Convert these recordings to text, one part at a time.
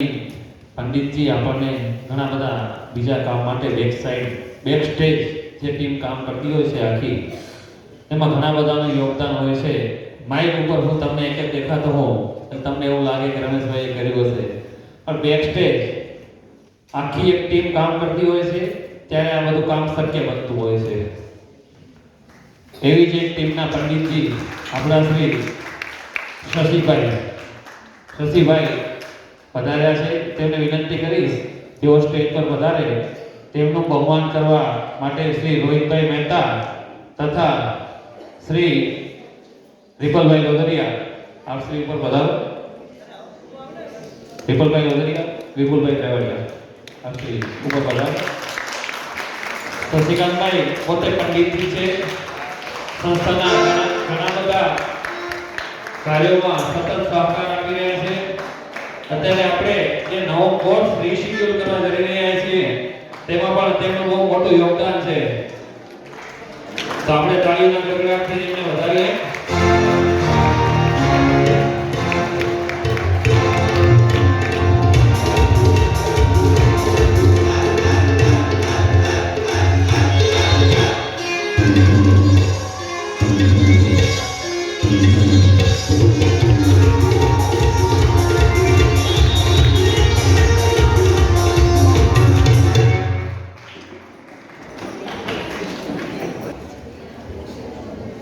પંડિતજી આપણને ઘણા બધા બીજા કામ માટે બેક સ્ટેજ જે ટીમ કામ કરતી હોય છે આખી, એમાં ઘણા બધાનું યોગદાન હોય છે. માઇક ઉપર હું તમને એક એક દેખાતો હોઉં તો તમને એવું લાગે કે રમેશભાઈએ કર્યું હશે, પણ બેક સ્ટેજ આખી એક ટીમ કામ કરતી હોય છે ત્યારે આ બધું કામ શક્ય બનતું હોય છે. એવી જ એક ટીમના પંડિતજી આપણા શ્રી શશીભાઈ પધાર્યા છે. તેમને વિનંતી કરીશ તેઓ સ્ટેજ પર પધારે. તેમનું બહુમાન કરવા માટે શ્રી રોહિતભાઈ મહેતા તથા શ્રી વિપુલભાઈ લોધરિયા આપ શ્રી ઉપર પધારો. વિપુલભાઈ લોધરિયા, વિપુલભાઈ ત્રેવડિયા આપ શ્રી ઉપર પધારો. શશિકાંતભાઈ પોતે પંડિતજી છે. સંસ્થાના ઘણા બધા કાર્યોમાં સતત સહકાર આપી રહ્યા છે. અત્યારે આપણે જે નવો કોર્સ રીશિડ્યુલ કરવા જઈ રહ્યા છીએ તેમાં પણ તેમનું બહુ મોટું યોગદાન છે. તો આપણે તાળીઓના ગડગડાટથી એમને વધારીએ.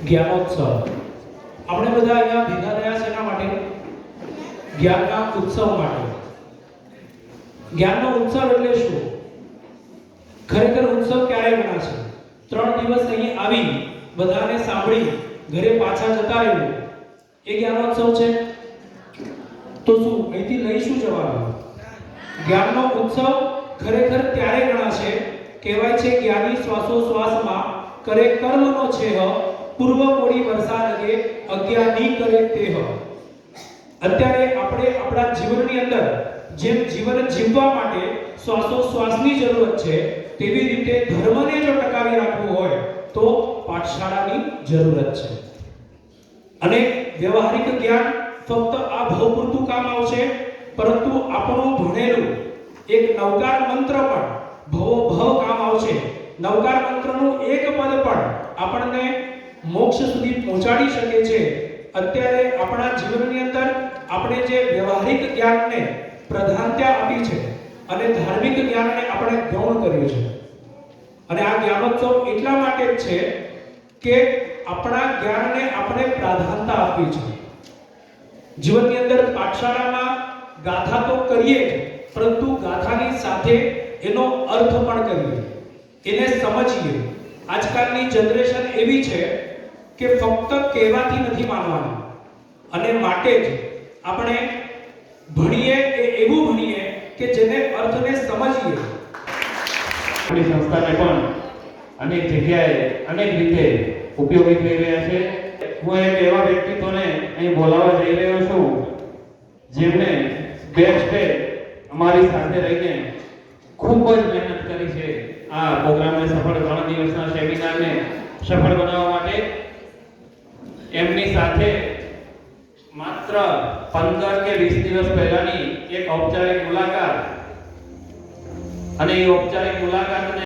જ્ઞાનોત્સવ આપણે બધા અહીંયા ભેગા થયા છે એના માટે, જ્ઞાનના ઉત્સવ માટે. જ્ઞાનનો ઉત્સવ એટલે શું? ખરેખર ઉત્સવ ક્યારે ગણાશે? 3 દિવસ અહીં આવી બધાને સાંભળી ઘરે પાછા જતા રહેવું એ જ્ઞાનોત્સવ છે? તો શું અહીંથી લઈશું જવાનું? જ્ઞાનનો ઉત્સવ ખરેખર ત્યારે ગણાશે, કહેવાય છે જ્ઞાની શ્વાસોશ્વાસમાં કરે કર્મનો છેહ, પૂર્વ કોડી વર્ષા લગે અજ્ઞાની કરે તેહ. અત્યારે આપણે આપણા જીવનની અંદર જેમ જીવન જીવવા માટે શ્વાસોશ્વાસની જરૂરત છે, તેવી રીતે ધર્મને જો ટકાવી રાખવું હોય તો પાઠશાળાની જરૂરત છે. અને વ્યવહારિક જ્ઞાન ફક્ત આ ભવ પૂરતું કામ આવશે, પરંતુ આપણું ભણેલું એક નવકાર મંત્ર પણ ભવો ભવ કામ આવશે. નવકાર મંત્રનું એક પદ પણ આપણને મોક્ષ સુધી પહોંચાડી શકે છે. અત્યારે આપણા જીવનની અંદર આપણે જે વ્યવહારિક જ્ઞાનને પ્રધાનતા આપી છે અને ધાર્મિક જ્ઞાનને આપણે ગૌણ કર્યું છે. અને આ જ્ઞાનોત્સવ એટલા માટે જ છે કે આપણા જ્ઞાનને આપણે પ્રાધાન્યતા આપી છે. જીવનની અંદર પાઠશાળામાં ગાથા તો કરીએ જ, પરંતુ ગાથાની સાથે એનો અર્થ પણ કરીએ, એને સમજીએ. આજકાલની જનરેશન એવી છે કે ફક્ત કહેવાથી નથી માનવાનું, અને માટે જ આપણે ભણીએ એવું ભણીએ કે જેને અર્થને સમજીએ. આપણી સંસ્થાને પણ અનેક જગ્યાએ અનેક રીતે ઉપયોગી થઈ રહ્યા છે. હું એક એવા વ્યક્તિત્વને અહીં બોલાવવા જઈ રહ્યો છું જેમણે બેક સ્ટેજ અમારી સાથે રહીને ખૂબ જ મહેનત કરી છે આ પ્રોગ્રામને સફળ, 3 દિવસના સેમિનારને સફળ બનાવવા માટે. એમની સાથે માત્ર 15 કે 20 દિવસ પહેલાની એક ઔપચારિક મુલાકાત, અને એ ઔપચારિક મુલાકાતને